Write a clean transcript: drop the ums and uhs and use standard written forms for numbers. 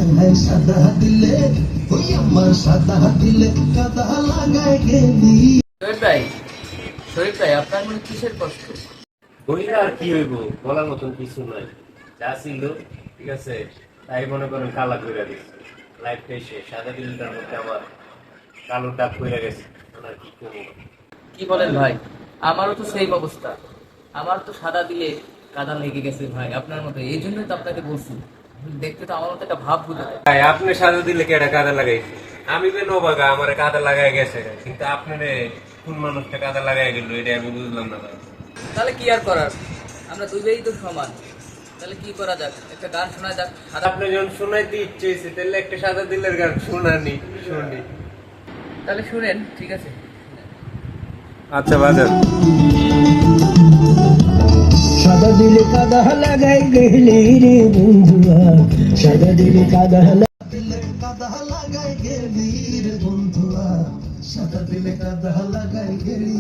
সাদা দিলে ওই আমার সাদা দিলে কাদা লাগায় গেলি। শরীফ ভাই আপনার মনে কিসের কষ্ট? বইলে আর কি হইব, বলার মতন কিছু নাই। যা ছিল ঠিক আছে, তাই মনে করেন কালা কইরা দিচ্ছে। লাইফটাই শেষ। সাদা দিলটার মধ্যে আমার কালো দাগ কইরা গেছে। আর কি করবো? কি বলেন ভাই, আমারও তো সেম অবস্থা। আমার তো সাদা দিলে কাদা লেগে গেছে ভাই আপনার মতো, এই জন্যই তো আপনাকে বলছি। দেখতে তো আমার মতো একটা ভাব বুঝে। ভাই আপনি সাদা দিলে কেডা কাদা লাগাইছে? আমি যে নবাগা আমার কাদা লাগাই গেছে, কিন্তু আপনার কোন মানুষটা কাদা লাগাই গেল এটা আমি বুঝলাম না ভাই। তাহলে কি আর করার, আমরা দুইটাই তো সমান। তাহলে কি করা যাক, একটা গান শোনা যাক। আপনি যখন শোনাইতে ইচ্ছে হয়েছে তাহলে একটা সাদা দিলের গান শুনি। তাহলে শুনেন, ঠিক আছে? আচ্ছা বাজার। সাদা দিলে কাদা লাগাই গেলি রে বন্ধুয়া, সাদা দিলে কাদা লাগাই গেলি রে বন্ধুয়া, সাদা দিলে কাদা লাগাই গেলি।